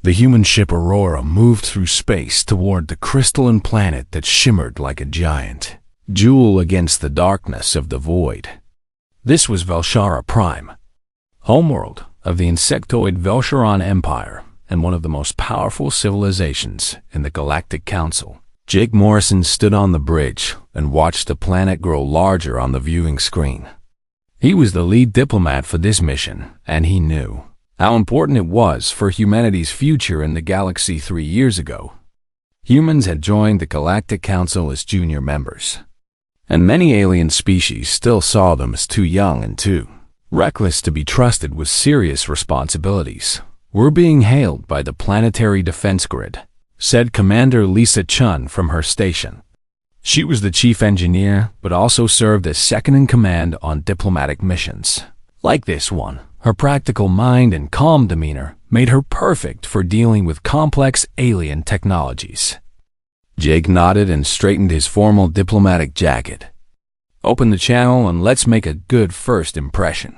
The human ship Aurora moved through space toward the crystalline planet that shimmered like a giant jewel against the darkness of the void. This was Velshara Prime, homeworld of the insectoid Velsharan Empire and one of the most powerful civilizations in the Galactic Council. Jake Morrison stood on the bridge and watched the planet grow larger on the viewing screen. He was the lead diplomat for this mission, and he knew how important it was for humanity's future in the galaxy 3 years ago. Humans had joined the Galactic Council as junior members, and many alien species still saw them as too young and too reckless to be trusted with serious responsibilities. "We're being hailed by the planetary defense grid," said Commander Lisa Chun from her station. She was the chief engineer, but also served as second-in-command on diplomatic missions like this one. Her practical mind and calm demeanor made her perfect for dealing with complex alien technologies. Jake nodded and straightened his formal diplomatic jacket. "Open the channel and let's make a good first impression."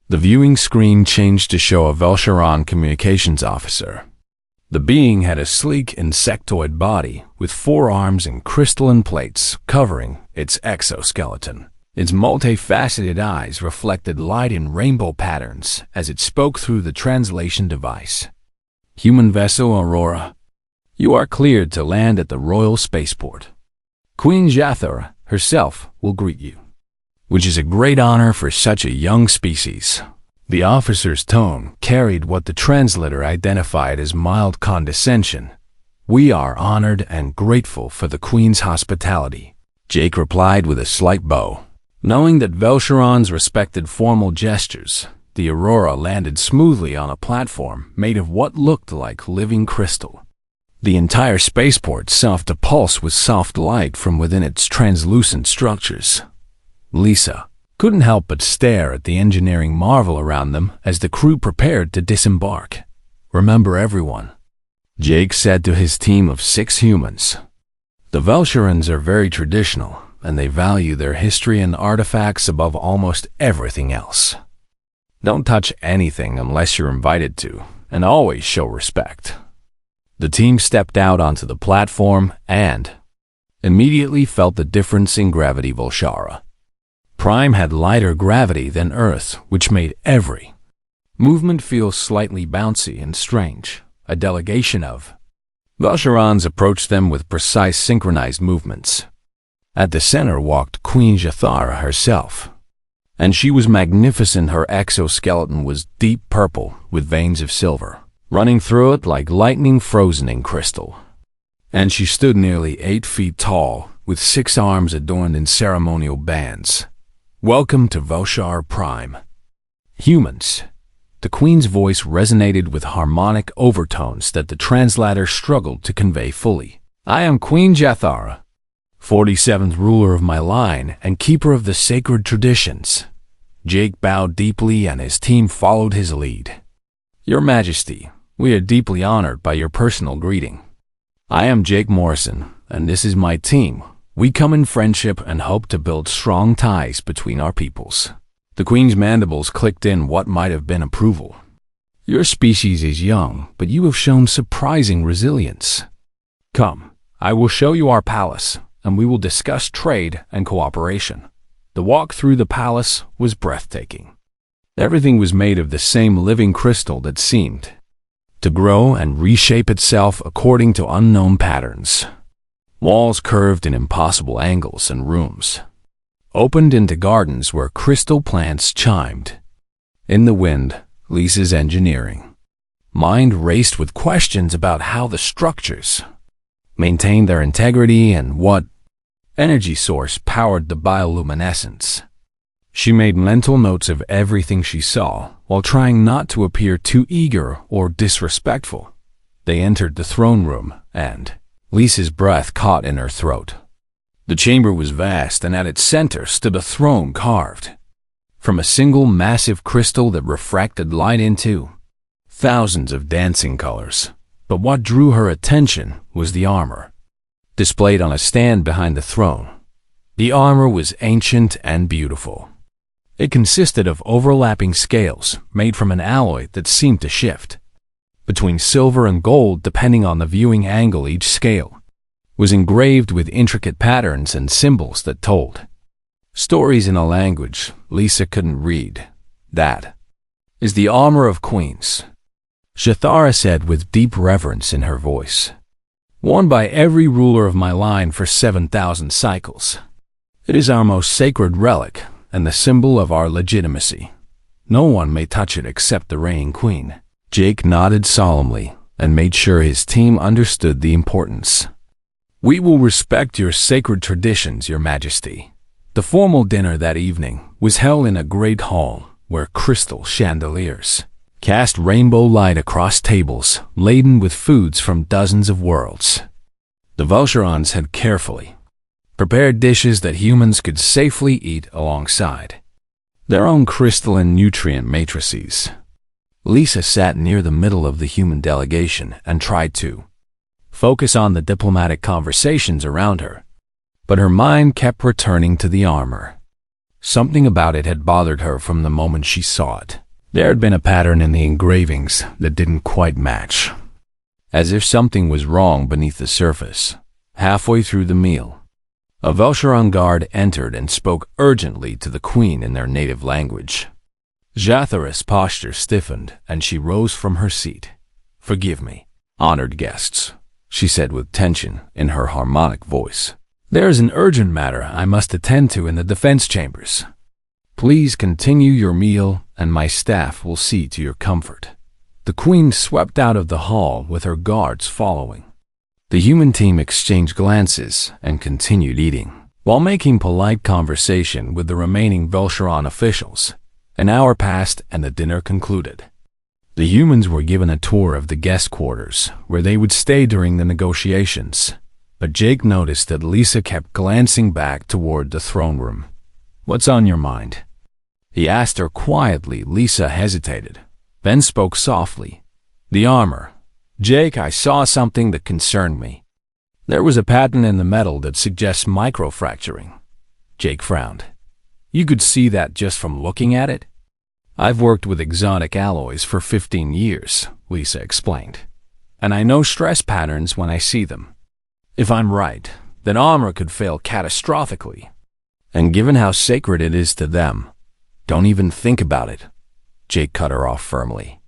The viewing screen changed to show a Velsharan communications officer. The being had a sleek insectoid body with 4 arms and crystalline plates covering its exoskeleton. Its multifaceted eyes reflected light in rainbow patterns as it spoke through the translation device. "Human vessel Aurora, you are cleared to land at the Royal Spaceport. Queen Janitor herself will greet you, which is a great honor for such a young species." The officer's tone carried what the translator identified as mild condescension. "We are honored and grateful for the Queen's hospitality," Jake replied with a slight bow. Knowing that Velsharan's respected formal gestures, the Aurora landed smoothly on a platform made of what looked like living crystal. The entire spaceport seemed to pulse with soft light from within its translucent structures. Lisa couldn't help but stare at the engineering marvel around them as the crew prepared to disembark. "Remember everyone," Jake said to his team of 6 humans. "The Velsharans are very traditional, and they value their history and artifacts above almost everything else. Don't touch anything unless you're invited to, and always show respect." The team stepped out onto the platform and immediately felt the difference in gravity. Velshara Prime had lighter gravity than Earth, which made every movement feel slightly bouncy and strange. A delegation of Velsharans approached them with precise synchronized movements. At the center walked Queen Janitor herself, and she was magnificent. Her exoskeleton was deep purple with veins of silver running through it like lightning frozen in crystal. And she stood nearly 8 feet tall with 6 arms adorned in ceremonial bands. "Welcome to Velshara Prime, humans." The Queen's voice resonated with harmonic overtones that the translator struggled to convey fully. "I am Queen Janitor, 47th ruler of my line and keeper of the sacred traditions." Jake bowed deeply and his team followed his lead. "Your Majesty, we are deeply honored by your personal greeting. I am Jake Morrison, and this is my team. We come in friendship and hope to build strong ties between our peoples." The Queen's mandibles clicked in what might have been approval. "Your species is young, but you have shown surprising resilience. Come, I will show you our palace, and we will discuss trade and cooperation." The walk through the palace was breathtaking. Everything was made of the same living crystal that seemed to grow and reshape itself according to unknown patterns. Walls curved in impossible angles and rooms opened into gardens where crystal plants chimed. In the wind, Lisa's engineering mind raced with questions about how the structures maintained their integrity and what energy source powered the bioluminescence. She made mental notes of everything she saw, while trying not to appear too eager or disrespectful. They entered the throne room, and Lisa's breath caught in her throat. The chamber was vast, and at its center stood a throne carved from a single massive crystal that refracted light into thousands of dancing colors. But what drew her attention was the armor displayed on a stand behind the throne. The armor was ancient and beautiful. It consisted of overlapping scales made from an alloy that seemed to shift between silver and gold depending on the viewing angle. Each scale was engraved with intricate patterns and symbols that told stories in a language Lisa couldn't read. "That is the armor of queens," Jathara said with deep reverence in her voice. "Worn by every ruler of my line for 7,000 cycles. It is our most sacred relic and the symbol of our legitimacy. No one may touch it except the reigning queen." Jake nodded solemnly and made sure his team understood the importance. "We will respect your sacred traditions, Your Majesty." The formal dinner that evening was held in a great hall where crystal chandeliers cast rainbow light across tables laden with foods from dozens of worlds. The Velcherons had carefully prepared dishes that humans could safely eat alongside their own crystalline nutrient matrices. Lisa sat near the middle of the human delegation and tried to focus on the diplomatic conversations around her, but her mind kept returning to the armor. Something about it had bothered her from the moment she saw it. There had been a pattern in the engravings that didn't quite match, as if something was wrong beneath the surface. Halfway through the meal, a Velcheron guard entered and spoke urgently to the queen in their native language. Jathara's posture stiffened and she rose from her seat. "Forgive me, honored guests," she said with tension in her harmonic voice. "There is an urgent matter I must attend to in the defense chambers. Please continue your meal and my staff will see to your comfort." The queen swept out of the hall with her guards following. The human team exchanged glances and continued eating, while making polite conversation with the remaining Velcheron officials. An hour passed and the dinner concluded. The humans were given a tour of the guest quarters, where they would stay during the negotiations. But Jake noticed that Lisa kept glancing back toward the throne room. "What's on your mind?" he asked her quietly. Lisa hesitated, then spoke softly. "The armor. Jake, I saw something that concerned me. There was a pattern in the metal that suggests microfracturing." Jake frowned. "You could see that just from looking at it?" "I've worked with exotic alloys for 15 years, Lisa explained, "and I know stress patterns when I see them. If I'm right, then armor could fail catastrophically. And given how sacred it is to them, don't even think about it." Jake cut her off firmly.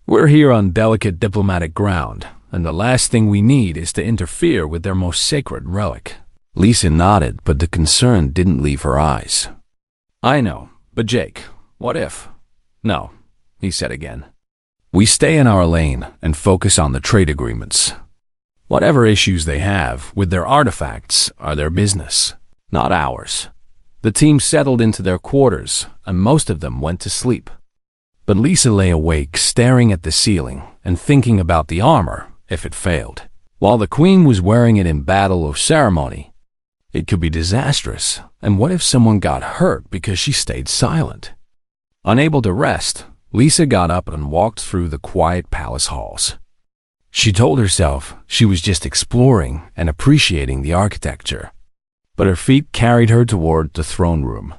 "We're here on delicate diplomatic ground, and the last thing we need is to interfere with their most sacred relic." Lisa nodded, but the concern didn't leave her eyes. "I know, but Jake, what if?" "No," he said again. "We stay in our lane and focus on the trade agreements. Whatever issues they have with their artifacts are their business, not ours." The team settled into their quarters, and most of them went to sleep. But Lisa lay awake, staring at the ceiling and thinking about the armor if it failed. While the queen was wearing it in battle or ceremony, it could be disastrous. And what if someone got hurt because she stayed silent? Unable to rest, Lisa got up and walked through the quiet palace halls. She told herself she was just exploring and appreciating the architecture. But her feet carried her toward the throne room.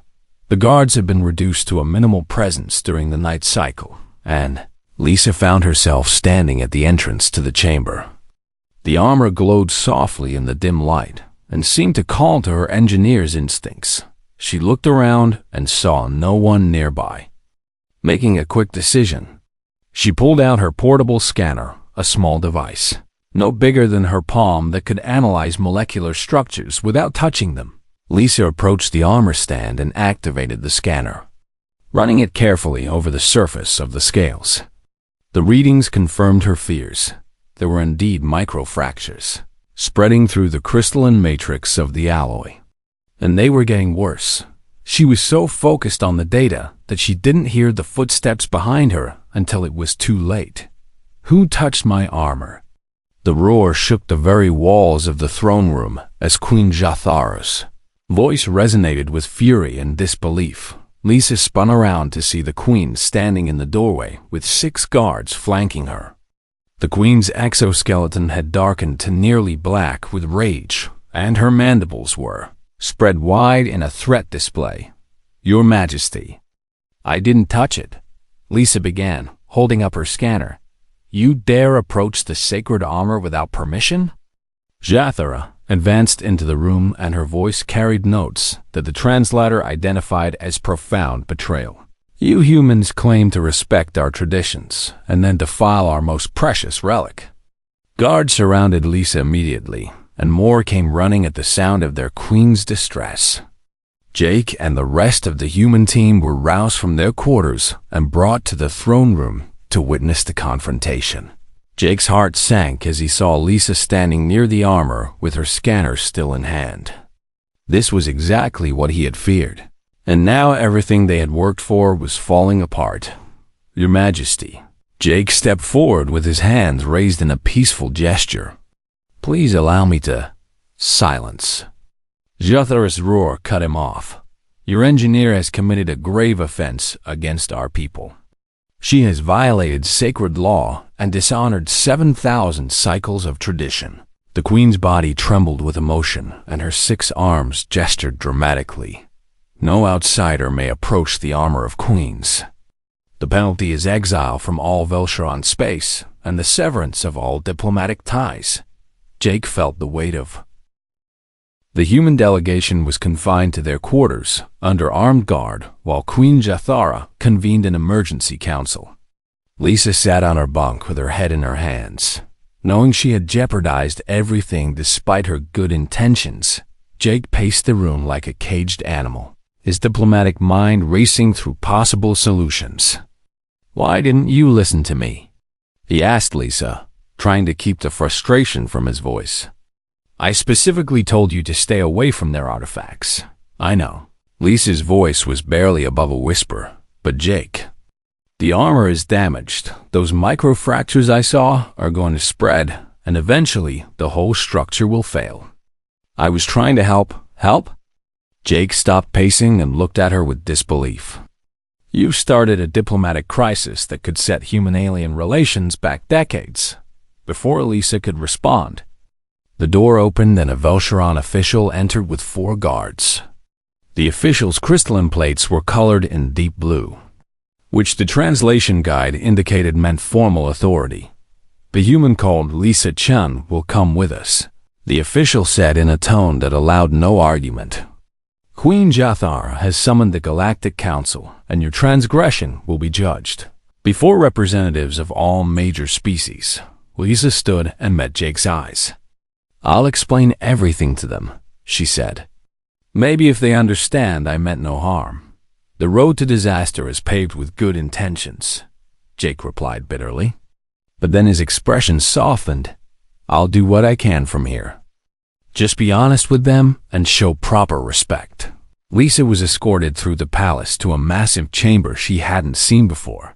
The guards had been reduced to a minimal presence during the night cycle, and Lisa found herself standing at the entrance to the chamber. The armor glowed softly in the dim light and seemed to call to her engineer's instincts. She looked around and saw no one nearby. Making a quick decision, she pulled out her portable scanner, a small device, no bigger than her palm, that could analyze molecular structures without touching them. Lisa approached the armor stand and activated the scanner, running it carefully over the surface of the scales. The readings confirmed her fears. There were indeed microfractures spreading through the crystalline matrix of the alloy, and they were getting worse. She was so focused on the data that she didn't hear the footsteps behind her until it was too late. "Who touched my armor?" The roar shook the very walls of the throne room as Queen Jathara's voice resonated with fury and disbelief. Lisa spun around to see the queen standing in the doorway with 6 guards flanking her. The queen's exoskeleton had darkened to nearly black with rage, and her mandibles were spread wide in a threat display. "Your Majesty." "I didn't touch it," Lisa began, holding up her scanner. You dare approach the sacred armor without permission? Jathara advanced into the room, and her voice carried notes that the translator identified as profound betrayal. You humans claim to respect our traditions, and then defile our most precious relic. Guards surrounded Lisa immediately, and more came running at the sound of their queen's distress. Jake and the rest of the human team were roused from their quarters and brought to the throne room to witness the confrontation. Jake's heart sank as he saw Lisa standing near the armor with her scanner still in hand. This was exactly what he had feared, and now everything they had worked for was falling apart. Your Majesty. Jake stepped forward with his hands raised in a peaceful gesture. Please allow me to... Silence. Jathara's roar cut him off. Your engineer has committed a grave offense against our people. She has violated sacred law and dishonored 7,000 cycles of tradition. The queen's body trembled with emotion, and her 6 arms gestured dramatically. No outsider may approach the armor of queens. The penalty is exile from all Velsharan space and the severance of all diplomatic ties. Jake felt the weight of... The human delegation was confined to their quarters under armed guard while Queen Jathara convened an emergency council. Lisa sat on her bunk with her head in her hands. Knowing she had jeopardized everything despite her good intentions, Jake paced the room like a caged animal, his diplomatic mind racing through possible solutions. Why didn't you listen to me? He asked Lisa, trying to keep the frustration from his voice. I specifically told you to stay away from their artifacts. I know. Lisa's voice was barely above a whisper, but Jake. The armor is damaged. Those microfractures I saw are going to spread, and eventually the whole structure will fail. I was trying to help. Help? Jake stopped pacing and looked at her with disbelief. You started a diplomatic crisis that could set human-alien relations back decades. Before Lisa could respond, the door opened and a Velsharan official entered with 4 guards. The official's crystalline plates were colored in deep blue, which the translation guide indicated meant formal authority. The human called Lisa Chun will come with us, the official said in a tone that allowed no argument. Queen Jathara has summoned the Galactic Council, and your transgression will be judged. Before representatives of all major species, Lisa stood and met Jake's eyes. I'll explain everything to them, she said. Maybe if they understand I meant no harm. The road to disaster is paved with good intentions, Jake replied bitterly. But then his expression softened. I'll do what I can from here. Just be honest with them and show proper respect. Lisa was escorted through the palace to a massive chamber she hadn't seen before.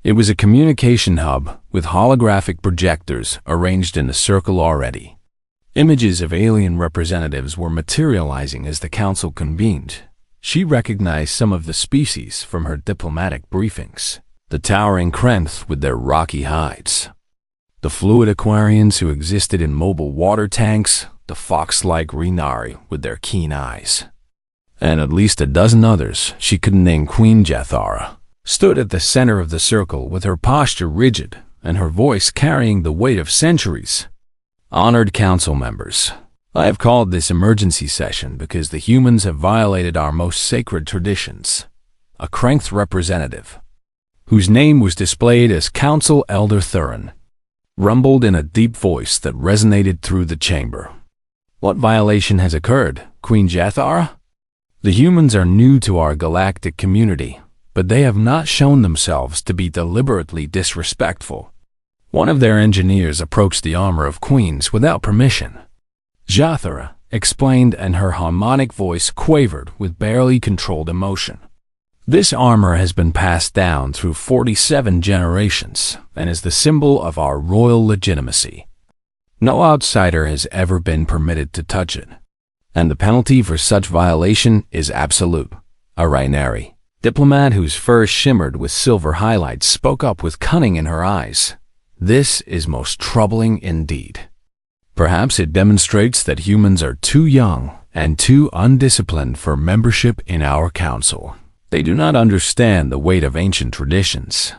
It was a communication hub with holographic projectors arranged in a circle already. Images of alien representatives were materializing as the council convened. She recognized some of the species from her diplomatic briefings. The towering Krenth with their rocky hides, the fluid Aquarians who existed in mobile water tanks, the fox-like Renari with their keen eyes, and at least a dozen others she couldn't name. Queen Jathara stood at the center of the circle with her posture rigid and her voice carrying the weight of centuries. Honored council members, I have called this emergency session because the humans have violated our most sacred traditions. A Krenth representative, whose name was displayed as Council Elder Thurin, rumbled in a deep voice that resonated through the chamber. What violation has occurred, Queen Jathara? The humans are new to our galactic community, but they have not shown themselves to be deliberately disrespectful. One of their engineers approached the armor of queens without permission. Jathara explained, and her harmonic voice quavered with barely controlled emotion. This armor has been passed down through 47 generations and is the symbol of our royal legitimacy. No outsider has ever been permitted to touch it, and the penalty for such violation is absolute. A Rainari diplomat whose fur shimmered with silver highlights spoke up with cunning in her eyes. This is most troubling indeed. Perhaps it demonstrates that humans are too young and too undisciplined for membership in our council. They do not understand the weight of ancient traditions.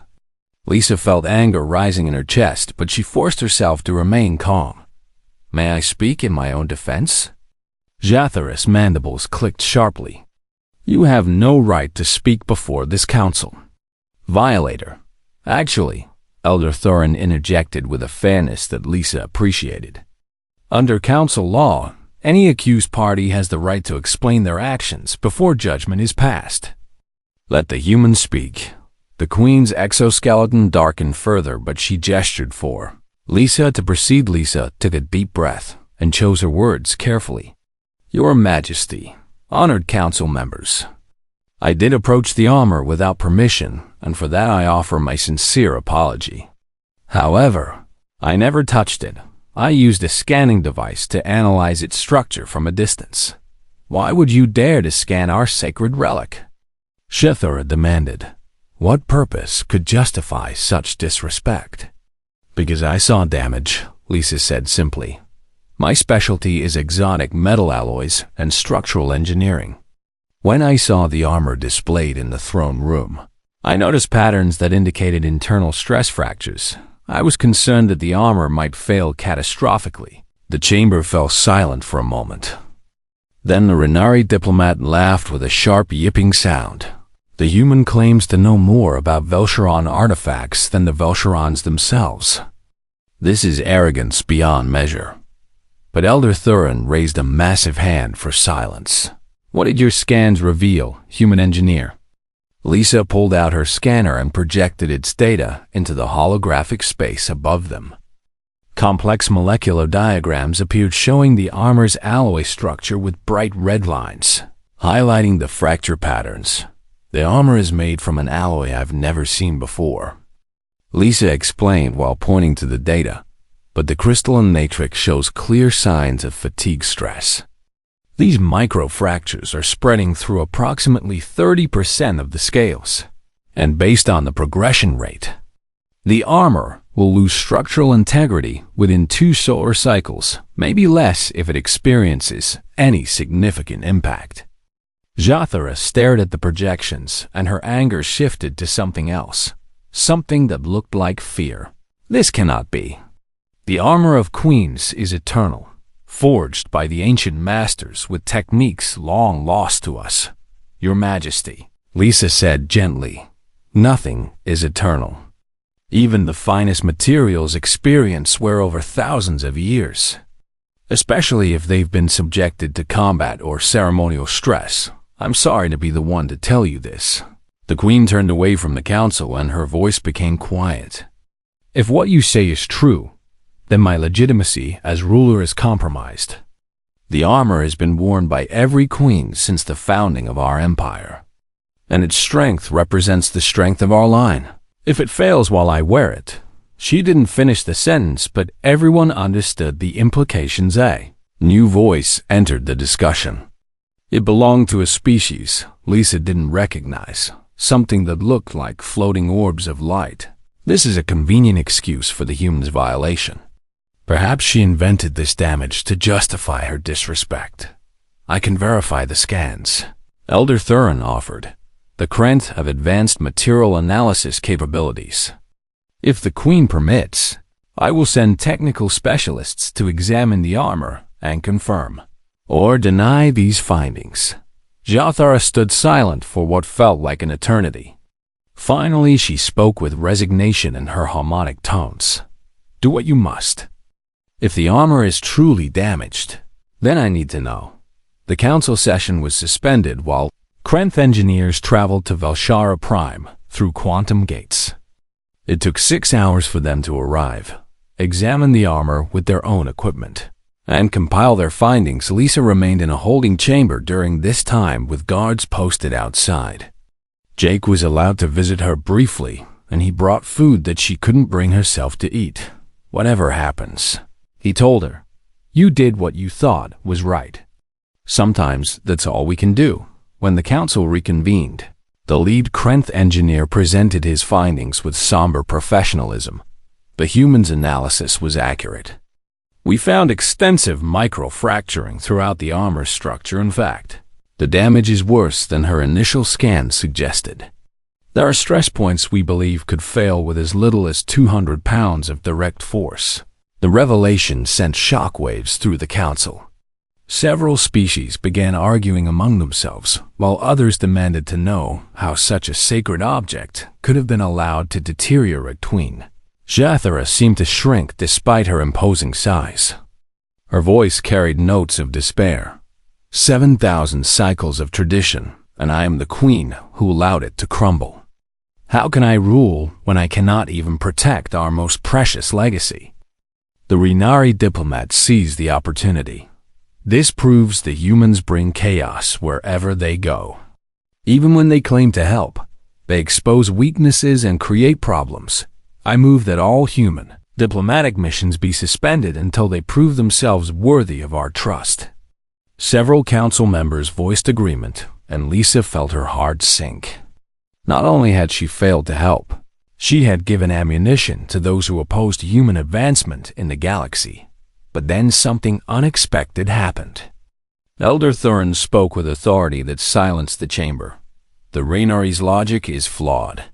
Lisa felt anger rising in her chest, but she forced herself to remain calm. "May I speak in my own defense?" Janitor's mandibles clicked sharply. "You have no right to speak before this council." "Violator." "Actually," Elder Thurin interjected with a fairness that Lisa appreciated. "Under council law, any accused party has the right to explain their actions before judgment is passed." "Let the human speak." The Queen's exoskeleton darkened further, but she gestured for Lisa to proceed. Lisa took a deep breath and chose her words carefully. "Your Majesty, honored council members, I did approach the armor without permission, and for that I offer my sincere apology. However, I never touched it. I used a scanning device to analyze its structure from a distance. Why would you dare to scan our sacred relic?" Shithora demanded. What purpose could justify such disrespect? "Because I saw damage," Lisa said simply. "My specialty is exotic metal alloys and structural engineering. When I saw the armor displayed in the throne room, I noticed patterns that indicated internal stress fractures. I was concerned that the armor might fail catastrophically." The chamber fell silent for a moment. Then the Renari diplomat laughed with a sharp yipping sound. "The human claims to know more about Velsharan artifacts than the Velsharans themselves. This is arrogance beyond measure." But Elder Thurin raised a massive hand for silence. "What did your scans reveal, human engineer?" Lisa pulled out her scanner and projected its data into the holographic space above them. Complex molecular diagrams appeared showing the armor's alloy structure with bright red lines, highlighting the fracture patterns. "The armor is made from an alloy I've never seen before," Lisa explained while pointing to the data, "but the crystalline matrix shows clear signs of fatigue stress. These microfractures are spreading through approximately 30% of the scales, and based on the progression rate, the armor will lose structural integrity within 2 solar cycles, maybe less if it experiences any significant impact." Janitor stared at the projections, and her anger shifted to something else, something that looked like fear. "This cannot be. The armor of queens is eternal, forged by the ancient masters with techniques long lost to us. Your Majesty," Lisa said gently, "nothing is eternal. Even the finest materials experience wear over thousands of years, especially if they've been subjected to combat or ceremonial stress. I'm sorry to be the one to tell you this." The Queen turned away from the council and her voice became quiet. "If what you say is true, then my legitimacy as ruler is compromised. The armor has been worn by every queen since the founding of our empire, and its strength represents the strength of our line. If it fails while I wear it—" She didn't finish the sentence, but everyone understood the implications. A new voice entered the discussion. It belonged to a species Lisa didn't recognize, something that looked like floating orbs of light. This is a convenient excuse for the human's violation. Perhaps she invented this damage to justify her disrespect. "I can verify the scans," Elder Thurin offered. "The Krent have advanced material analysis capabilities. If the Queen permits, I will send technical specialists to examine the armor and confirm or deny these findings." Janitor stood silent for what felt like an eternity. Finally, she spoke with resignation in her harmonic tones. "Do what you must. If the armor is truly damaged, then I need to know." The council session was suspended while Krent engineers traveled to Velshara Prime through quantum gates. It took 6 hours for them to arrive, examine the armor with their own equipment, and compile their findings. Lisa remained in a holding chamber during this time with guards posted outside. Jake was allowed to visit her briefly, and he brought food that she couldn't bring herself to eat. "Whatever happens," he told her, "you did what you thought was right. Sometimes that's all we can do." When the council reconvened, the lead Krent engineer presented his findings with somber professionalism. The human's analysis was accurate. "We found extensive microfracturing throughout the armor structure. In fact, the damage is worse than her initial scans suggested. There are stress points we believe could fail with as little as 200 pounds of direct force. The revelation sent shockwaves through the council. Several species began arguing among themselves, while others demanded to know how such a sacred object could have been allowed to deteriorate. Queen Janitor seemed to shrink despite her imposing size. Her voice carried notes of despair. 7,000 cycles of tradition, and I am the queen who allowed it to crumble. How can I rule when I cannot even protect our most precious legacy? The Renari diplomat seized the opportunity. This proves that humans bring chaos wherever they go. Even when they claim to help, they expose weaknesses and create problems. I move that all human, diplomatic missions be suspended until they prove themselves worthy of our trust. Several council members voiced agreement, and Lisa felt her heart sink. Not only had she failed to help, she had given ammunition to those who opposed human advancement in the galaxy. But then something unexpected happened. Elder Thurin spoke with authority that silenced the chamber. The Rainari's logic is flawed.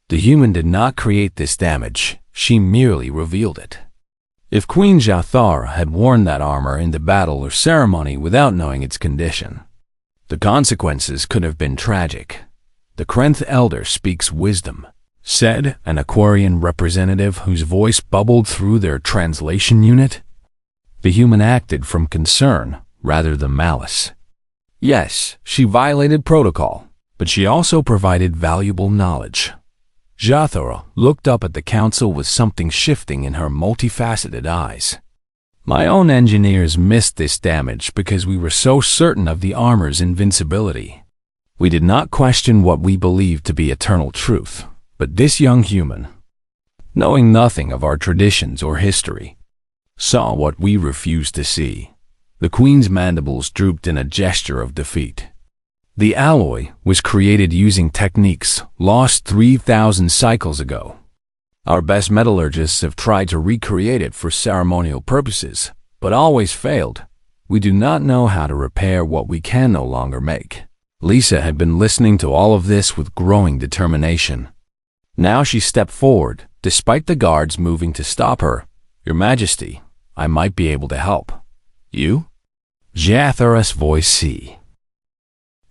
The human did not create this damage, she merely revealed it. If Queen Janitor had worn that armor in the battle or ceremony without knowing its condition, the consequences could have been tragic. The Krenth Elder speaks wisdom, said an Aquarian representative whose voice bubbled through their translation unit. The human acted from concern rather than malice. Yes, she violated protocol, but she also provided valuable knowledge. Janitor looked up at the council with something shifting in her multifaceted eyes. My own engineers missed this damage because we were so certain of the armor's invincibility. We did not question what we believed to be eternal truth, but this young human, knowing nothing of our traditions or history, saw what we refused to see. The Queen's mandibles drooped in a gesture of defeat. The alloy was created using techniques lost 3,000 cycles ago. Our best metallurgists have tried to recreate it for ceremonial purposes, but always failed. We do not know how to repair what we can no longer make. Lisa had been listening to all of this with growing determination. Now she stepped forward, despite the guards moving to stop her. Your Majesty, I might be able to help. You? Janitor's voice.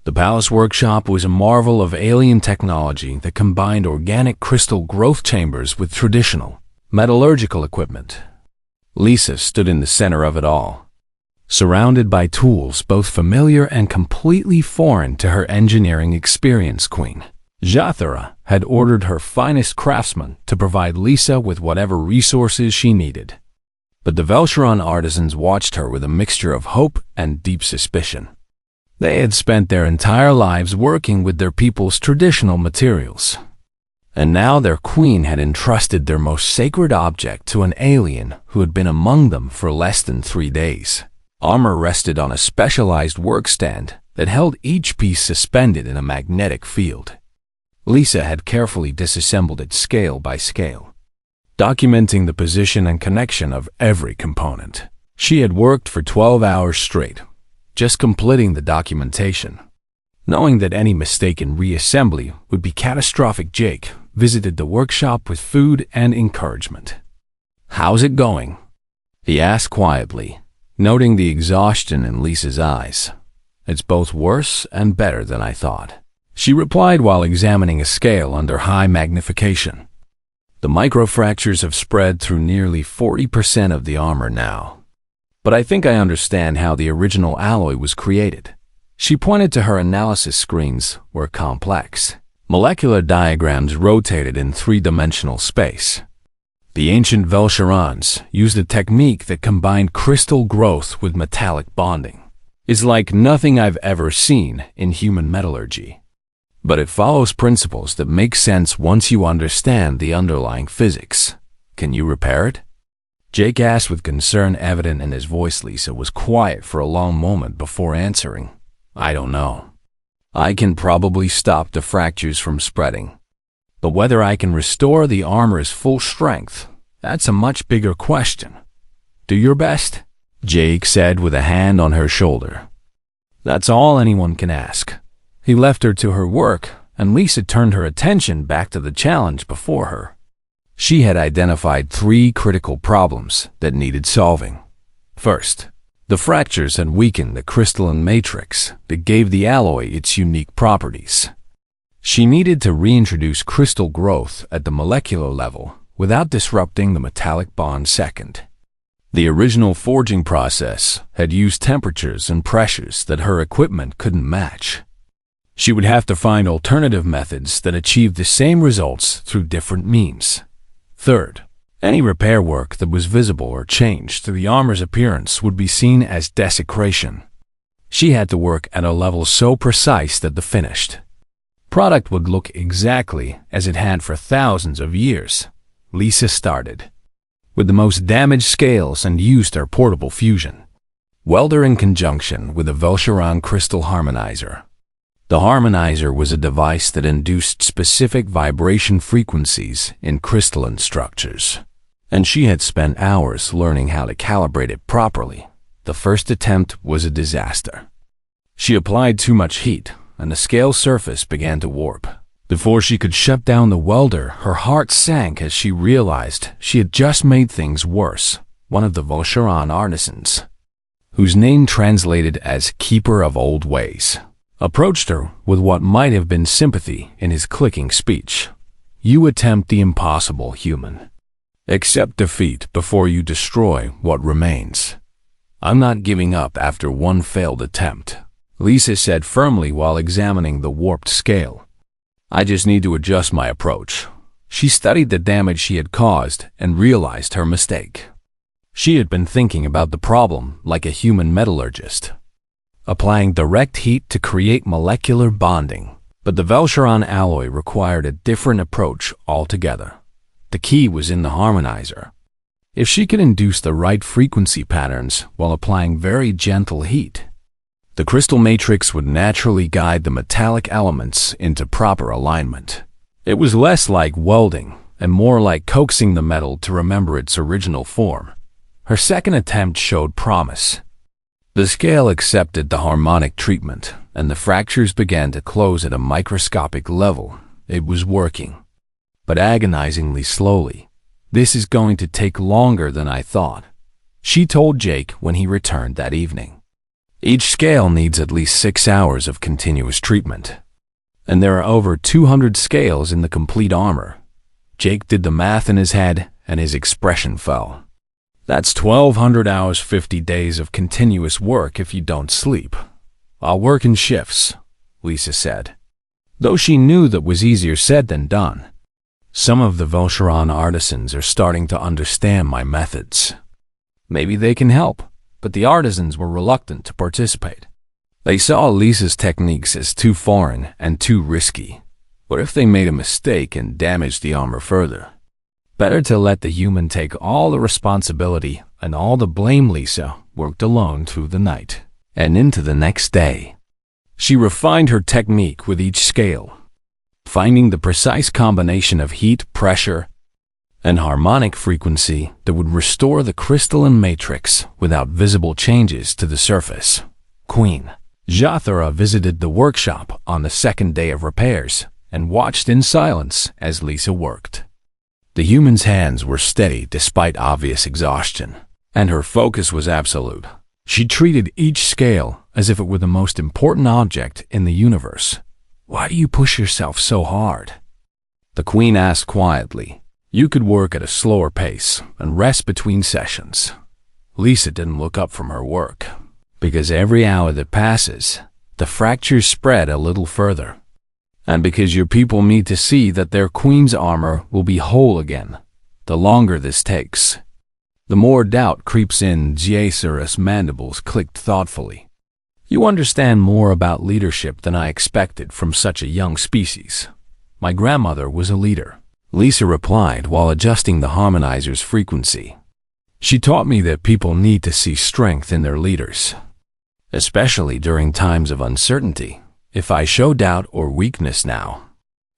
The palace workshop was a marvel of alien technology that combined organic crystal growth chambers with traditional metallurgical equipment. Lisa stood in the center of it all, surrounded by tools both familiar and completely foreign to her engineering experience. Queen Janitor had ordered her finest craftsmen to provide Lisa with whatever resources she needed. But the Velcheron artisans watched her with a mixture of hope and deep suspicion. They had spent their entire lives working with their people's traditional materials. And now their queen had entrusted their most sacred object to an alien who had been among them for less than 3 days. Armor rested on a specialized workstand that held each piece suspended in a magnetic field. Lisa had carefully disassembled it scale by scale, documenting the position and connection of every component. She had worked for 12 hours straight, just completing the documentation. Knowing that any mistake in reassembly would be catastrophic, Jake visited the workshop with food and encouragement. "How's it going?" he asked quietly, noting the exhaustion in Lisa's eyes. "It's both worse and better than I thought," she replied while examining a scale under high magnification. "The microfractures have spread through nearly 40% of the armor now. But I think I understand how the original alloy was created." She pointed to her analysis screens were complex. Molecular diagrams rotated in three-dimensional space. The ancient Velcherons used a technique that combined crystal growth with metallic bonding. It's like nothing I've ever seen in human metallurgy. But it follows principles that make sense once you understand the underlying physics. Can you repair it? Jake asked with concern evident in his voice. Lisa was quiet for a long moment before answering. "I don't know. I can probably stop the fractures from spreading. But whether I can restore the armor's full strength, that's a much bigger question. Do your best," Jake said with a hand on her shoulder. "That's all anyone can ask." He left her to her work, and Lisa turned her attention back to the challenge before her. She had identified 3 critical problems that needed solving. First, the fractures had weakened the crystalline matrix that gave the alloy its unique properties. She needed to reintroduce crystal growth at the molecular level without disrupting the metallic bond. Second, the original forging process had used temperatures and pressures that her equipment couldn't match. She would have to find alternative methods that achieved the same results through different means. Third, any repair work that was visible or changed to the armor's appearance would be seen as desecration. She had to work at a level so precise that the finished product would look exactly as it had for thousands of years. Lisa started with the most damaged scales and used her portable fusion welder in conjunction with a Velcharon crystal harmonizer. The harmonizer was a device that induced specific vibration frequencies in crystalline structures, and she had spent hours learning how to calibrate it properly. The first attempt was a disaster. She applied too much heat, and the scale surface began to warp. Before she could shut down the welder, her heart sank as she realized she had just made things worse. One of the Velcharon artisans, whose name translated as Keeper of Old Ways, approached her with what might have been sympathy in his clicking speech. "You attempt the impossible, human. Accept defeat before you destroy what remains." "I'm not giving up after one failed attempt," Lisa said firmly while examining the warped scale. "I just need to adjust my approach." She studied the damage she had caused and realized her mistake. She had been thinking about the problem like a human metallurgist, applying direct heat to create molecular bonding. But the Velcharon alloy required a different approach altogether. The key was in the harmonizer. If she could induce the right frequency patterns while applying very gentle heat, the crystal matrix would naturally guide the metallic elements into proper alignment. It was less like welding and more like coaxing the metal to remember its original form. Her second attempt showed promise. The scale accepted the harmonic treatment, and the fractures began to close at a microscopic level. It was working, but agonizingly slowly. "This is going to take longer than I thought," she told Jake when he returned that evening. "Each scale needs at least 6 hours of continuous treatment, and there are over 200 scales in the complete armor." Jake did the math in his head, and his expression fell. "That's 1,200 hours, 50 days of continuous work if you don't sleep." "I'll work in shifts," Lisa said, though she knew that was easier said than done. "Some of the Velcharon artisans are starting to understand my methods. Maybe they can help," but the artisans were reluctant to participate. They saw Lisa's techniques as too foreign and too risky. What if they made a mistake and damaged the armor further? Better to let the human take all the responsibility and all the blame. Lisa worked alone through the night and into the next day. She refined her technique with each scale, finding the precise combination of heat, pressure, and harmonic frequency that would restore the crystalline matrix without visible changes to the surface. Queen Jathara visited the workshop on the second day of repairs and watched in silence as Lisa worked. The human's hands were steady despite obvious exhaustion, and her focus was absolute. She treated each scale as if it were the most important object in the universe. "Why do you push yourself so hard?" the queen asked quietly. "You could work at a slower pace and rest between sessions." Lisa didn't look up from her work, because every hour that passes, the fractures spread a little further. And because your people need to see that their queen's armor will be whole again, the longer this takes, the more doubt creeps in. Jathara's mandibles clicked thoughtfully. "You understand more about leadership than I expected from such a young species. My grandmother was a leader," Lisa replied while adjusting the harmonizer's frequency. "She taught me that people need to see strength in their leaders, especially during times of uncertainty. If I show doubt or weakness now,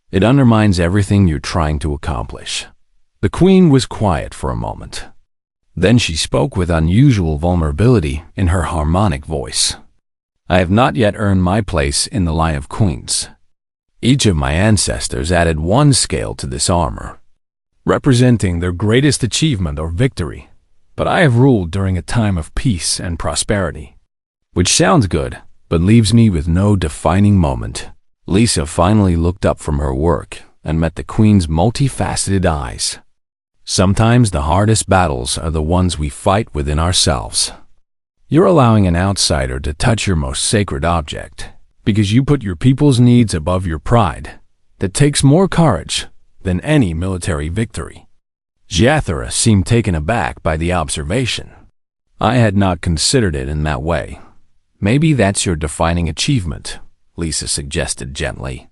it undermines everything you're trying to accomplish." The queen was quiet for a moment. Then she spoke with unusual vulnerability in her harmonic voice. "I have not yet earned my place in the line of queens. Each of my ancestors added one scale to this armor, representing their greatest achievement or victory. But I have ruled during a time of peace and prosperity, which sounds good, but leaves me with no defining moment. Lisa finally looked up from her work and met the Queen's multifaceted eyes. Sometimes the hardest battles are the ones we fight within ourselves. You're allowing an outsider to touch your most sacred object because you put your people's needs above your pride. That takes more courage than any military victory. Janitor seemed taken aback by the observation. I had not considered it in that way. Maybe that's your defining achievement, Lisa suggested gently.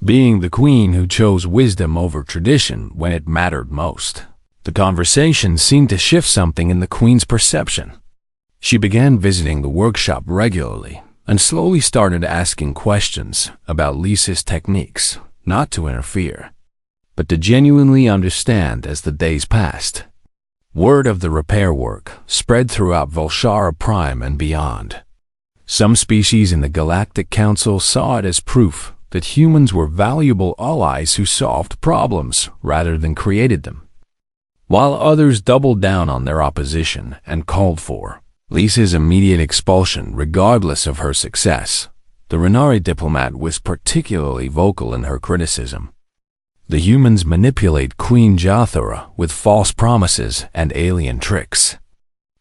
Being the queen who chose wisdom over tradition when it mattered most. The conversation seemed to shift something in the queen's perception. She began visiting the workshop regularly and slowly started asking questions about Lisa's techniques, not to interfere, but to genuinely understand as the days passed. Word of the repair work spread throughout Valshara Prime and beyond. Some species in the Galactic Council saw it as proof that humans were valuable allies who solved problems rather than created them, while others doubled down on their opposition and called for Lisa's immediate expulsion regardless of her success. The Renari diplomat was particularly vocal in her criticism. The humans manipulate Queen Jathora with false promises and alien tricks.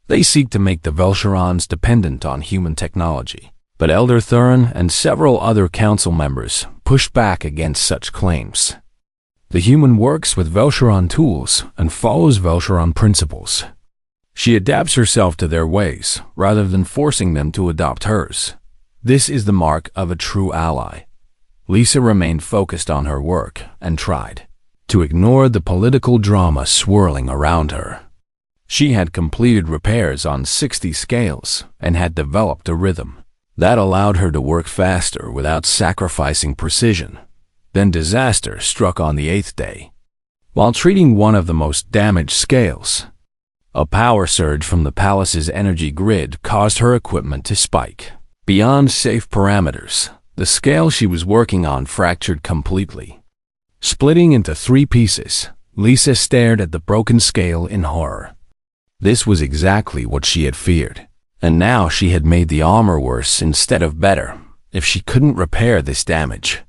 They seek to make the Velsharans dependent on human technology, but Elder Thurin and several other council members pushed back against such claims. The human works with Velsharan tools and follows Velsharan principles. She adapts herself to their ways rather than forcing them to adopt hers. This is the mark of a true ally. Lisa remained focused on her work and tried to ignore the political drama swirling around her. She had completed repairs on 60 scales and had developed a rhythm that allowed her to work faster without sacrificing precision. Then disaster struck on the 8th day. While treating one of the most damaged scales, a power surge from the palace's energy grid caused her equipment to spike beyond safe parameters. The scale she was working on fractured completely. Splitting into 3 pieces, Lisa stared at the broken scale in horror. This was exactly what she had feared, and now she had made the armor worse instead of better. If she couldn't repair this damage,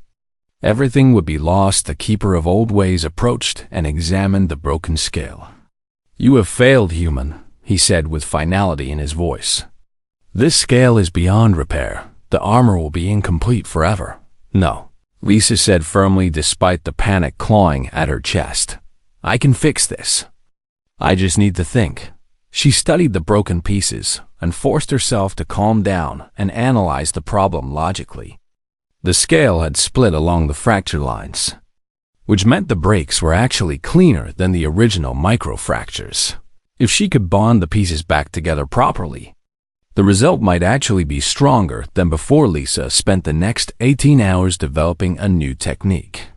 everything would be lost. The Keeper of Old Ways approached and examined the broken scale. "You have failed, human," he said with finality in his voice. "This scale is beyond repair. The armor will be incomplete forever." "No," Lisa said firmly despite the panic clawing at her chest. "I can fix this. I just need to think." She studied the broken pieces and forced herself to calm down and analyze the problem logically. The scale had split along the fracture lines, which meant the breaks were actually cleaner than the original microfractures. If she could bond the pieces back together properly, the result might actually be stronger than before. Lisa spent the next 18 hours developing a new technique.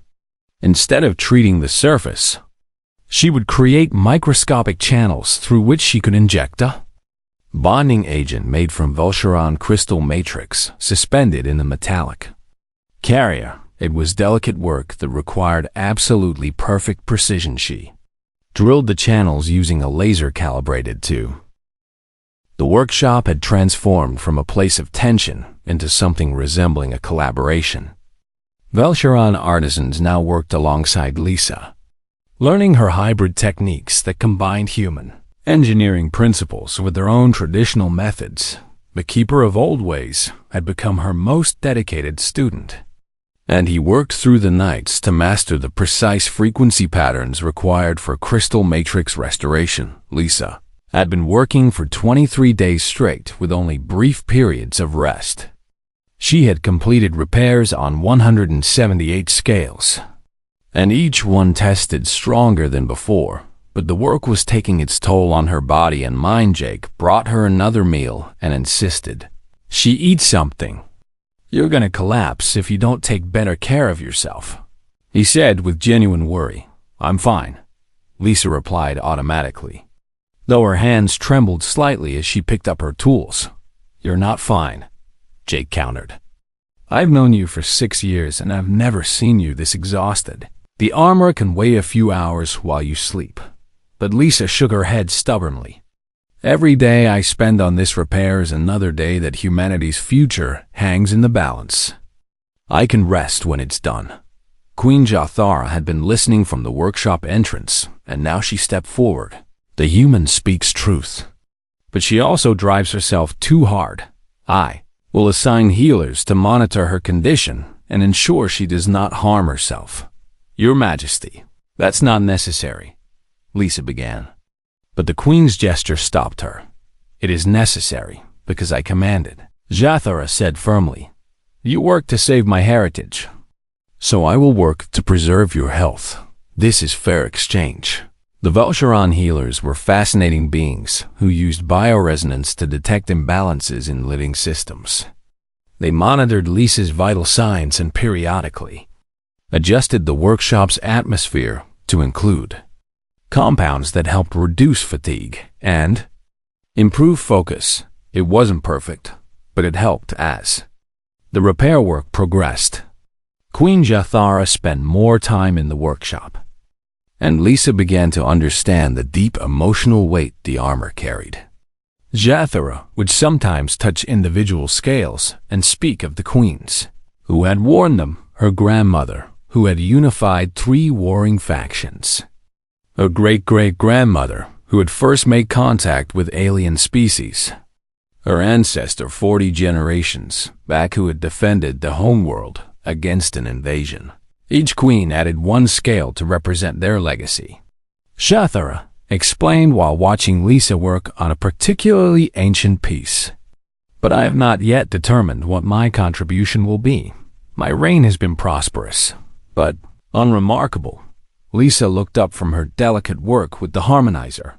Instead of treating the surface, she would create microscopic channels through which she could inject a bonding agent made from Velsharan crystal matrix suspended in a metallic carrier. It was delicate work that required absolutely perfect precision. She drilled the channels using a laser calibrated to. The workshop had transformed from a place of tension into something resembling a collaboration. Velsharan artisans now worked alongside Lisa, learning her hybrid techniques that combined human engineering principles with their own traditional methods. The Keeper of Old Ways had become her most dedicated student, and he worked through the nights to master the precise frequency patterns required for crystal matrix restoration. Lisa had been working for 23 days straight with only brief periods of rest. She had completed repairs on 178 scales, and each one tested stronger than before. But the work was taking its toll on her body, and mind. Jake brought her another meal and insisted she eat something. "You're gonna collapse if you don't take better care of yourself," he said with genuine worry. "I'm fine," Lisa replied automatically, though her hands trembled slightly as she picked up her tools. "You're not fine," Jake countered. I've known you for 6 years and I've never seen you this exhausted. The armor can wait a few hours while you sleep. But Lisa shook her head stubbornly. Every day I spend on this repair is another day that humanity's future hangs in the balance. I can rest when it's done. Queen Jathara had been listening from the workshop entrance, and now she stepped forward. The human speaks truth. But she also drives herself too hard. I will assign healers to monitor her condition and ensure she does not harm herself. Your Majesty, that's not necessary, Lisa began. But the Queen's gesture stopped her. It is necessary, because I commanded, Jathara said firmly. You work to save my heritage. So I will work to preserve your health. This is fair exchange. The Velsharan healers were fascinating beings who used bioresonance to detect imbalances in living systems. They monitored Lisa's vital signs and periodically adjusted the workshop's atmosphere to include compounds that helped reduce fatigue and improve focus. It wasn't perfect, but it helped as the repair work progressed. Queen Jathara spent more time in the workshop, and Lisa began to understand the deep emotional weight the armor carried. Jathara would sometimes touch individual scales and speak of the queens, who had warned them, her grandmother, who had unified 3 warring factions, her great-great-grandmother, who had first made contact with alien species, her ancestor 40 generations back who had defended the homeworld against an invasion. Each queen added 1 scale to represent their legacy. Jathara explained while watching Lisa work on a particularly ancient piece. But I have not yet determined what my contribution will be. My reign has been prosperous, but unremarkable. Lisa looked up from her delicate work with the harmonizer.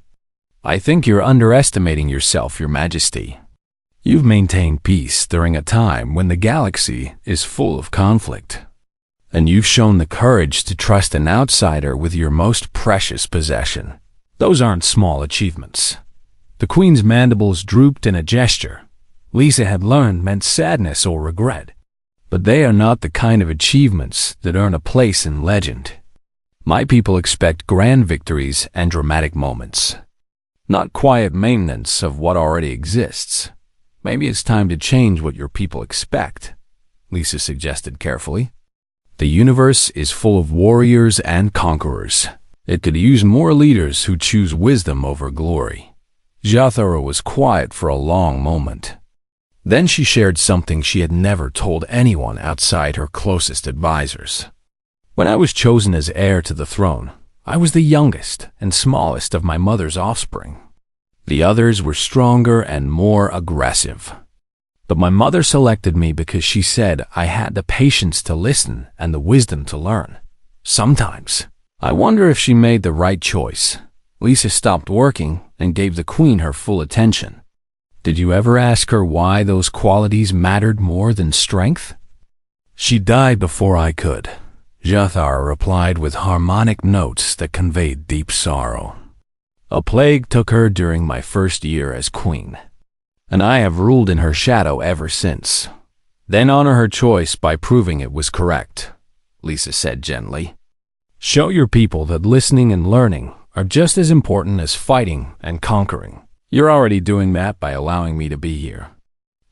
I think you're underestimating yourself, Your Majesty. You've maintained peace during a time when the galaxy is full of conflict. And you've shown the courage to trust an outsider with your most precious possession. Those aren't small achievements. The Queen's mandibles drooped in a gesture Lisa had learned meant sadness or regret. But they are not the kind of achievements that earn a place in legend. My people expect grand victories and dramatic moments, not quiet maintenance of what already exists. Maybe it's time to change what your people expect, Lisa suggested carefully. The universe is full of warriors and conquerors. It could use more leaders who choose wisdom over glory. Jathara was quiet for a long moment. Then she shared something she had never told anyone outside her closest advisors. When I was chosen as heir to the throne, I was the youngest and smallest of my mother's offspring. The others were stronger and more aggressive. But my mother selected me because she said I had the patience to listen and the wisdom to learn. Sometimes, I wonder if she made the right choice. Lisa stopped working and gave the Queen her full attention. Did you ever ask her why those qualities mattered more than strength? She died before I could, Jathara replied with harmonic notes that conveyed deep sorrow. A plague took her during my first year as queen, and I have ruled in her shadow ever since. Then honor her choice by proving it was correct, Lisa said gently. Show your people that listening and learning are just as important as fighting and conquering. You're already doing that by allowing me to be here.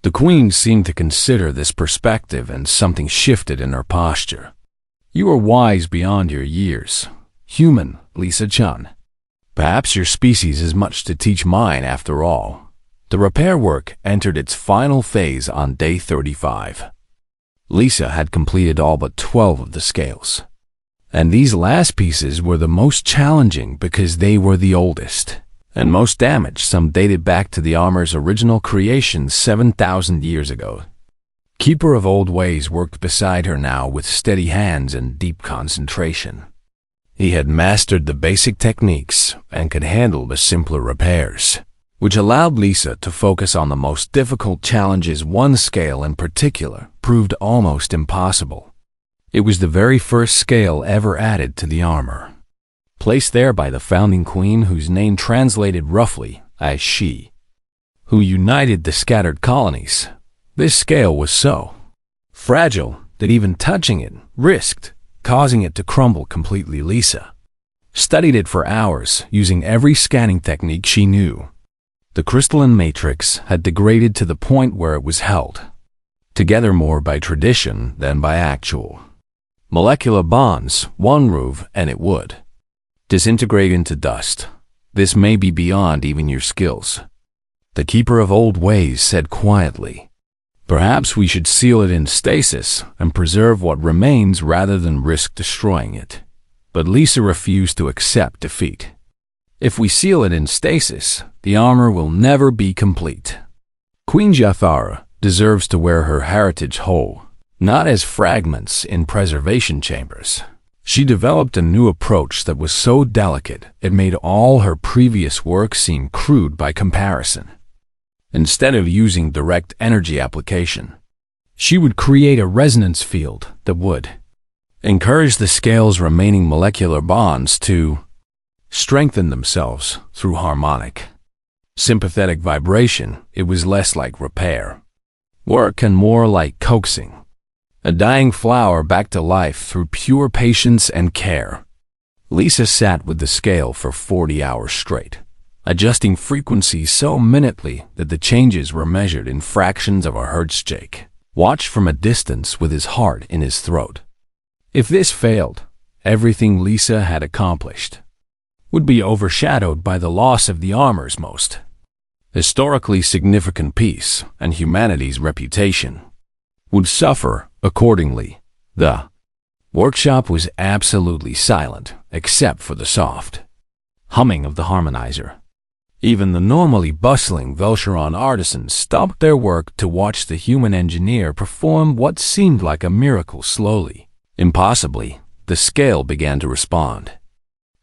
The Queen seemed to consider this perspective, and something shifted in her posture. You are wise beyond your years, human Lisa-chan. Perhaps your species has much to teach mine after all. The repair work entered its final phase on day 35. Lisa had completed all but 12 of the scales. And these last pieces were the most challenging because they were the oldest and most damaged. Some dated back to the armor's original creation 7,000 years ago. Keeper of Old Ways worked beside her now with steady hands and deep concentration. He had mastered the basic techniques and could handle the simpler repairs, which allowed Lisa to focus on the most difficult challenges. One scale in particular proved almost impossible. It was the very first scale ever added to the armor, placed there by the founding queen, whose name translated roughly as she, who united the scattered colonies. This scale was so fragile that even touching it risked causing it to crumble completely. Lisa studied it for hours, using every scanning technique she knew. The crystalline matrix had degraded to the point where it was held together more by tradition than by actual molecular bonds. One move and it would disintegrate into dust. This may be beyond even your skills, the Keeper of Old Ways said quietly. Perhaps we should seal it in stasis and preserve what remains rather than risk destroying it. But Lisa refused to accept defeat. If we seal it in stasis, the armor will never be complete. Queen Jathara deserves to wear her heritage whole, not as fragments in preservation chambers. She developed a new approach that was so delicate it made all her previous work seem crude by comparison. Instead of using direct energy application, she would create a resonance field that would encourage the scale's remaining molecular bonds to strengthen themselves through harmonic, sympathetic vibration. It was less like repair work and more like coaxing a dying flower back to life through pure patience and care. Lisa sat with the scale for 40 hours straight, adjusting frequencies so minutely that the changes were measured in fractions of a hertz. Jake watched from a distance with his heart in his throat. If this failed, everything Lisa had accomplished would be overshadowed by the loss of the armor's most historically significant piece, and humanity's reputation would suffer accordingly. The workshop was absolutely silent, except for the soft humming of the harmonizer. Even the normally bustling Velcheron artisans stopped their work to watch the human engineer perform what seemed like a miracle. Slowly, impossibly, the scale began to respond.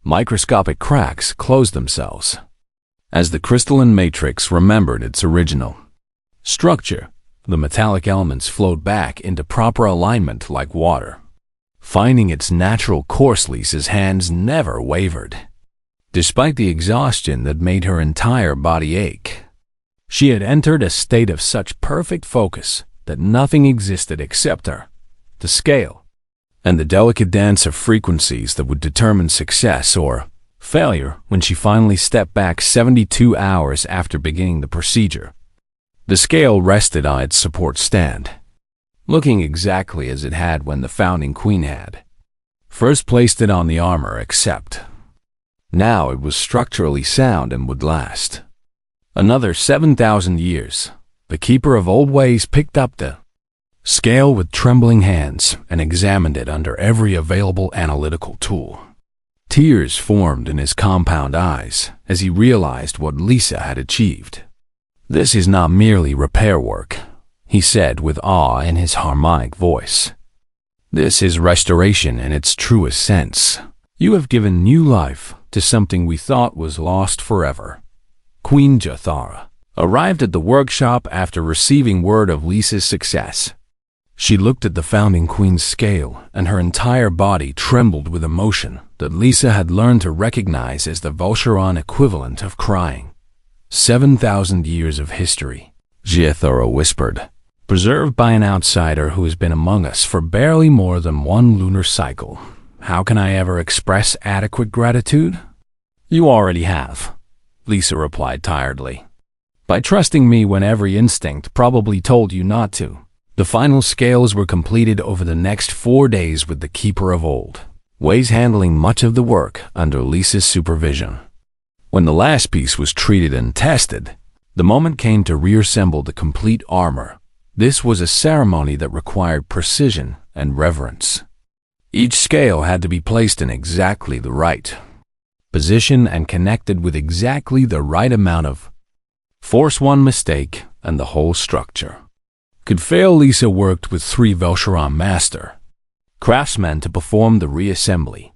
Microscopic cracks closed themselves as the crystalline matrix remembered its original structure. The metallic elements flowed back into proper alignment like water, finding its natural course. Lisa's hands never wavered, despite the exhaustion that made her entire body ache. She had entered a state of such perfect focus that nothing existed except her, the scale, and the delicate dance of frequencies that would determine success or failure. When she finally stepped back 72 hours after beginning the procedure, the scale rested on its support stand, looking exactly as it had when the founding queen had first placed it on the armor, except now it was structurally sound and would last another 7,000 years. The Keeper of Old Ways picked up the scale with trembling hands and examined it under every available analytical tool. Tears formed in his compound eyes as he realized what Lisa had achieved. This is not merely repair work, he said with awe in his harmonic voice. This is restoration in its truest sense. You have given new life to something we thought was lost forever. Queen Jathara arrived at the workshop after receiving word of Lisa's success. She looked at the founding queen's scale, and her entire body trembled with emotion that Lisa had learned to recognize as the Velcheron equivalent of crying. 7,000 years of history, Jathara whispered, preserved by an outsider who has been among us for barely more than one lunar cycle. How can I ever express adequate gratitude? You already have, Lisa replied tiredly, by trusting me when every instinct probably told you not to. The final scales were completed over the next 4 days, with the Keeper of Old Ways handling much of the work under Lisa's supervision. When the last piece was treated and tested, the moment came to reassemble the complete armor. This was a ceremony that required precision and reverence. Each scale had to be placed in exactly the right position and connected with exactly the right amount of force. One mistake and the whole structure could fail. Lisa worked with 3 Velcheron master craftsmen to perform the reassembly.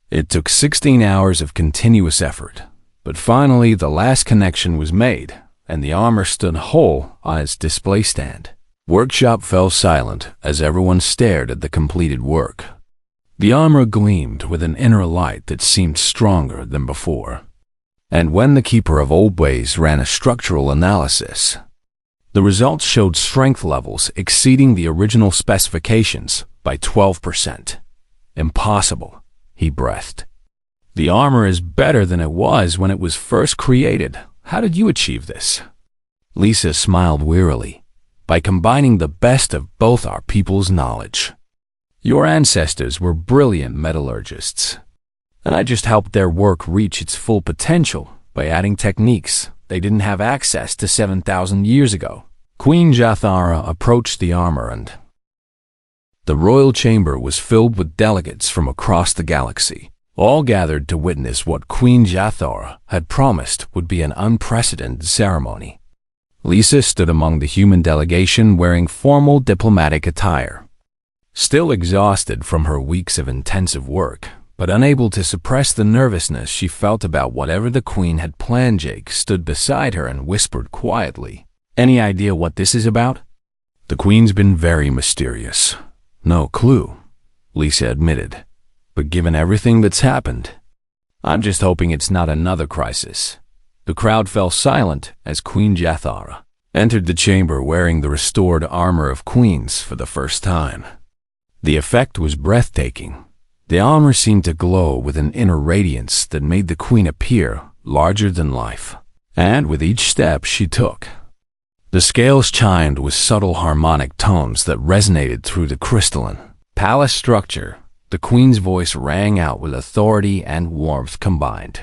It took 16 hours of continuous effort, but finally the last connection was made, and the armor stood whole on its display stand. Workshop fell silent as everyone stared at the completed work. The armor gleamed with an inner light that seemed stronger than before. And when the Keeper of Old Ways ran a structural analysis, The results showed strength levels exceeding the original specifications by 12%. Impossible, he breathed. The armor is better than it was when it was first created. How did you achieve this? Lisa smiled wearily. By combining the best of both our people's knowledge. Your ancestors were brilliant metallurgists, and I just helped their work reach its full potential by adding techniques they didn't have access to 7,000 years ago. Queen Jathara approached the armor and the royal chamber was filled with delegates from across the galaxy, all gathered to witness what Queen Jathara had promised would be an unprecedented ceremony. Lisa stood among the human delegation wearing formal diplomatic attire. Still exhausted from her weeks of intensive work, but unable to suppress the nervousness she felt about whatever the Queen had planned, Jake stood beside her and whispered quietly, "Any idea what this is about?" "The Queen's been very mysterious. No clue," Lisa admitted. "But given everything that's happened, I'm just hoping it's not another crisis." The crowd fell silent as Queen Jathara entered the chamber wearing the restored armor of queens for the first time. The effect was breathtaking. The armor seemed to glow with an inner radiance that made the Queen appear larger than life. And with each step she took, the scales chimed with subtle harmonic tones that resonated through the crystalline palace structure. The Queen's voice rang out with authority and warmth combined.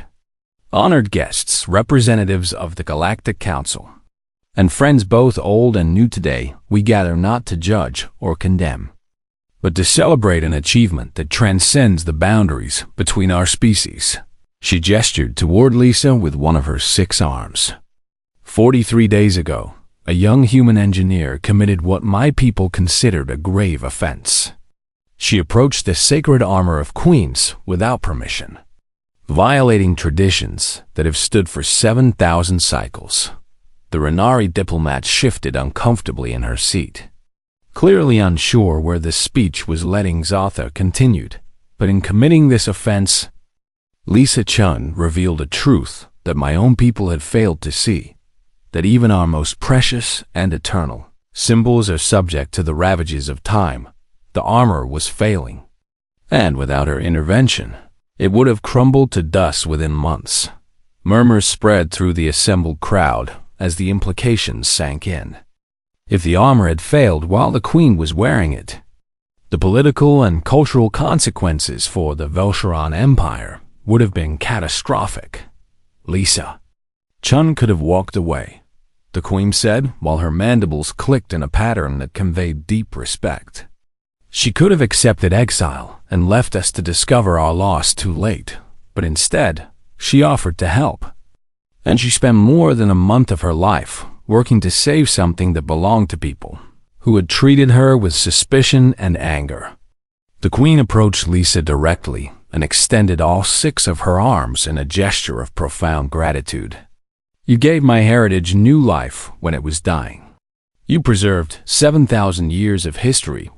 "Honored guests, representatives of the Galactic Council, and friends both old and new, today we gather not to judge or condemn, but to celebrate an achievement that transcends the boundaries between our species." She gestured toward Lisa with one of her 6 arms. 43 days ago, a young human engineer committed what my people considered a grave offense. She approached the sacred armor of queens without permission, violating traditions that have stood for 7,000 cycles. The Renari diplomat shifted uncomfortably in her seat. Clearly unsure where this speech was leading, Zotha continued, "But in committing this offense, Lisa Chun revealed a truth that my own people had failed to see, that even our most precious and eternal symbols are subject to the ravages of time. The armor was failing, and without her intervention, it would have crumbled to dust within months." Murmurs spread through the assembled crowd as the implications sank in. If the armor had failed while the Queen was wearing it, the political and cultural consequences for the Velsharan Empire would have been catastrophic. Lisa Chun could have walked away, the Queen said, while her mandibles clicked in a pattern that conveyed deep respect. She could have accepted exile and left us to discover our loss too late, but instead, she offered to help. And she spent more than a month of her life working to save something that belonged to people who had treated her with suspicion and anger. The Queen approached Lisa directly and extended all 6 of her arms in a gesture of profound gratitude. "You gave my heritage new life when it was dying. You preserved 7,000 years of history,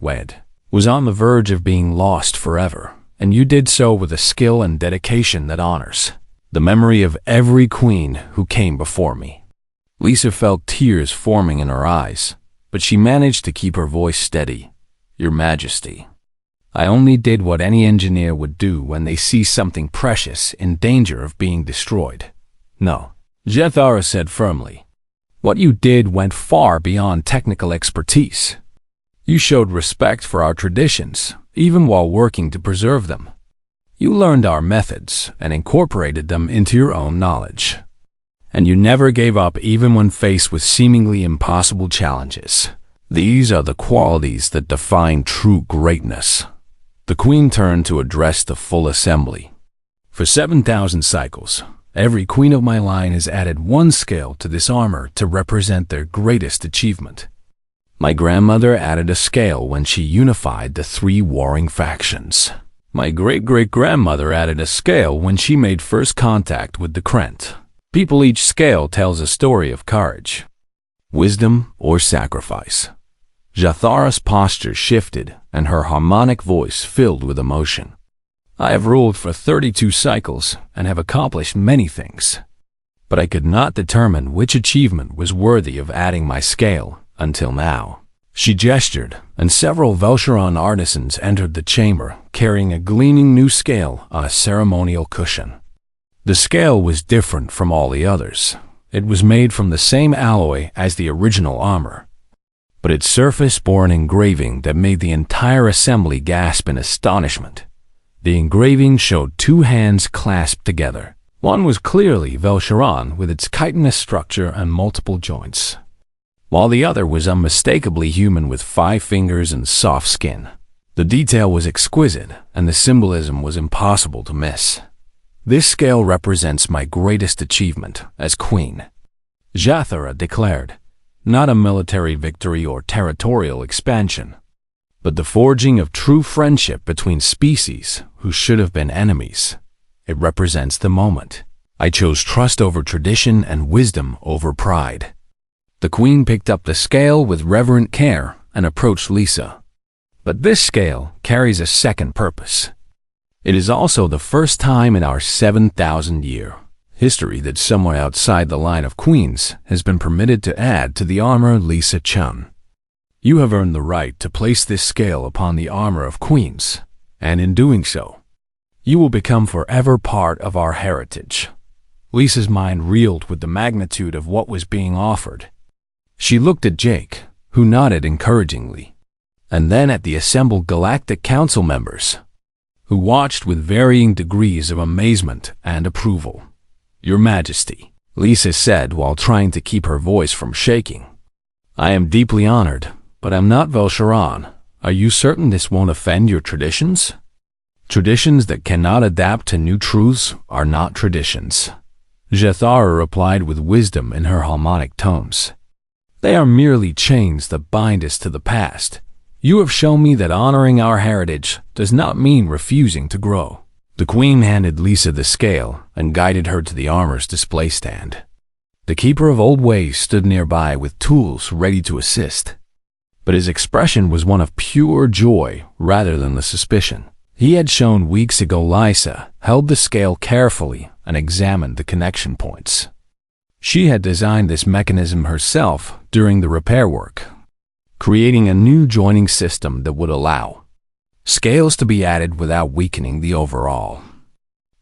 was on the verge of being lost forever, and you did so with a skill and dedication that honors the memory of every queen who came before me." Lisa felt tears forming in her eyes, but she managed to keep her voice steady. "Your Majesty, I only did what any engineer would do when they see something precious in danger of being destroyed." "No," Jathara said firmly. "What you did went far beyond technical expertise. You showed respect for our traditions, even while working to preserve them. You learned our methods and incorporated them into your own knowledge. And you never gave up even when faced with seemingly impossible challenges. These are the qualities that define true greatness." The Queen turned to address the full assembly. "For 7,000 cycles, every queen of my line has added 1 scale to this armor to represent their greatest achievement. My grandmother added a scale when she unified the 3 warring factions. My great-great-grandmother added a scale when she made first contact with the Krent. People, each scale tells a story of courage, wisdom, or sacrifice." Jathara's posture shifted, and her harmonic voice filled with emotion. "I have ruled for 32 cycles and have accomplished many things. but I could not determine which achievement was worthy of adding my scale until now. She gestured, and several Velcheron artisans entered the chamber, carrying a gleaming new scale on a ceremonial cushion. The scale was different from all the others. It was made from the same alloy as the original armor, but its surface bore an engraving that made the entire assembly gasp in astonishment. The engraving showed two hands clasped together. One was clearly Velcheron with its chitinous structure and multiple joints, while the other was unmistakably human with 5 fingers and soft skin. The detail was exquisite, and the symbolism was impossible to miss. This scale represents my greatest achievement as queen, Janitor declared. Not a military victory or territorial expansion, but the forging of true friendship between species who should have been enemies. It represents the moment. I chose trust over tradition and wisdom over pride. The queen picked up the scale with reverent care and approached Lisa. But this scale carries a second purpose. It is also the first time in our 7,000-year history that someone outside the line of queens has been permitted to add to the armor Lisa Chun. You have earned the right to place this scale upon the armor of queens, and in doing so, you will become forever part of our heritage. Lisa's mind reeled with the magnitude of what was being offered. She looked at Jake, who nodded encouragingly, and then at the assembled Galactic Council members, who watched with varying degrees of amazement and approval. Your Majesty, Lisa said while trying to keep her voice from shaking. I am deeply honored, but I'm not Velcheron. Are you certain this won't offend your traditions? Traditions that cannot adapt to new truths are not traditions. Janitor replied with wisdom in her harmonic tones. They are merely chains that bind us to the past. You have shown me that honoring our heritage does not mean refusing to grow. The queen handed Lisa the scale and guided her to the armor's display stand. The keeper of old ways stood nearby with tools ready to assist, but his expression was one of pure joy rather than the suspicion. He had shown weeks ago Lisa held the scale carefully and examined the connection points. She had designed this mechanism herself during the repair work, creating a new joining system that would allow scales to be added without weakening the overall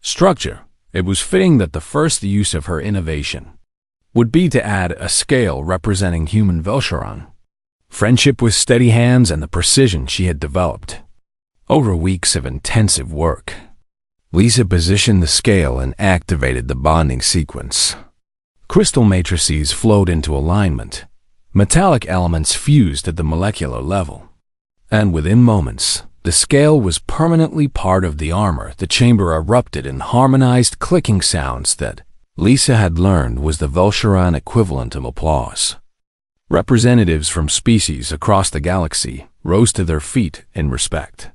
structure. It was fitting that the first use of her innovation would be to add a scale representing human Velcheron. Friendship with steady hands and the precision she had developed over weeks of intensive work. Lisa positioned the scale and activated the bonding sequence. Crystal matrices flowed into alignment. Metallic elements fused at the molecular level. And within moments, the scale was permanently part of the armor. The chamber erupted in harmonized clicking sounds that Lisa had learned was the Velcheron equivalent of applause. Representatives from species across the galaxy rose to their feet in respect.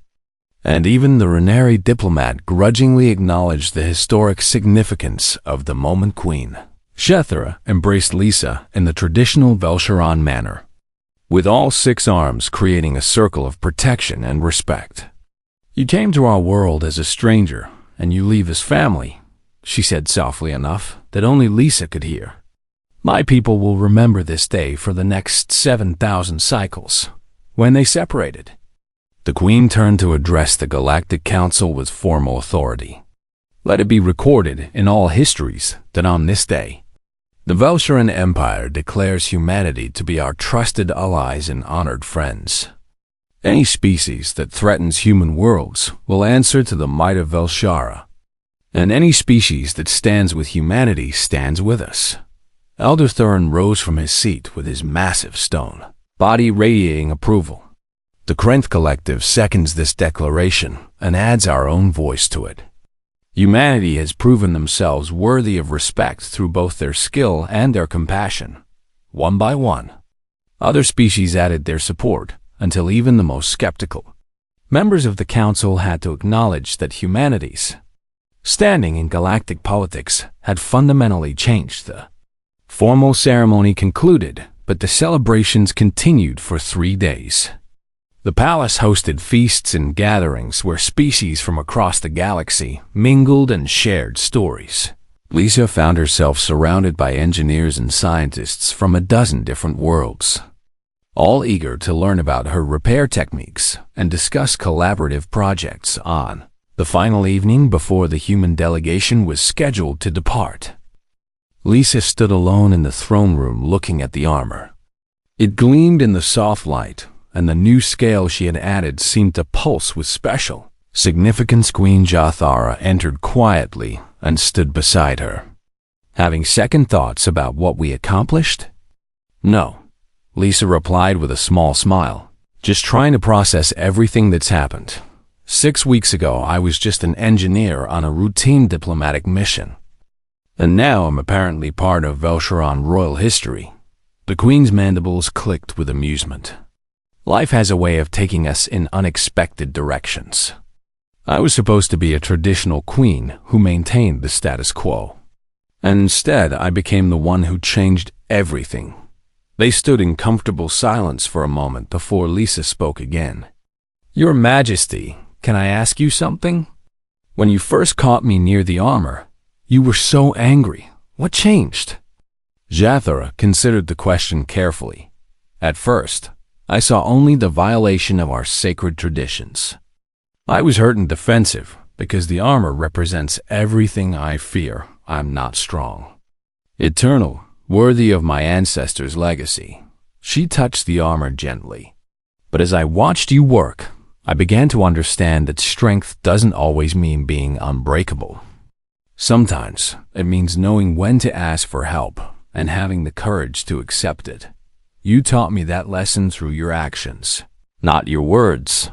And even the Renari diplomat grudgingly acknowledged the historic significance of the moment queen. Janitor embraced Lisa in the traditional Velcheron manner, with all 6 arms creating a circle of protection and respect. You came to our world as a stranger, and you leave as family, she said softly enough that only Lisa could hear. My people will remember this day for the next 7,000 cycles, when they separated. The queen turned to address the Galactic Council with formal authority. Let it be recorded in all histories that on this day, the Velcheron Empire declares humanity to be our trusted allies and honored friends. Any species that threatens human worlds will answer to the might of Velshara, and any species that stands with humanity stands with us. Elder Thurin rose from his seat with his massive stone body radiating approval. The Krenth Collective seconds this declaration and adds our own voice to it. Humanity has proven themselves worthy of respect through both their skill and their compassion. One by one, other species added their support until even the most skeptical members of the council had to acknowledge that humanity's standing in galactic politics had fundamentally changed. The formal ceremony concluded, but the celebrations continued for 3 days. The palace hosted feasts and gatherings where species from across the galaxy mingled and shared stories. Lisa found herself surrounded by engineers and scientists from a dozen different worlds, all eager to learn about her repair techniques and discuss collaborative projects on the final evening before the human delegation was scheduled to depart. Lisa stood alone in the throne room looking at the armor. It gleamed in the soft light, and the new scale she had added seemed to pulse with special significance. Queen Jathara entered quietly and stood beside her. Having second thoughts about what we accomplished? No, Lisa replied with a small smile. Just trying to process everything that's happened. 6 weeks ago, I was just an engineer on a routine diplomatic mission. And now I'm apparently part of Velsharan royal history. The Queen's mandibles clicked with amusement. Life has a way of taking us in unexpected directions. I was supposed to be a traditional queen who maintained the status quo. And instead, I became the one who changed everything. They stood in comfortable silence for a moment before Lisa spoke again. Your Majesty, can I ask you something? When you first caught me near the armor, you were so angry. What changed? Jathara considered the question carefully. At first, I saw only the violation of our sacred traditions. I was hurt and defensive because the armor represents everything I fear. I'm not strong. Eternal, worthy of my ancestors' legacy. She touched the armor gently. But as I watched you work, I began to understand that strength doesn't always mean being unbreakable. Sometimes it means knowing when to ask for help and having the courage to accept it. You taught me that lesson through your actions, not your words.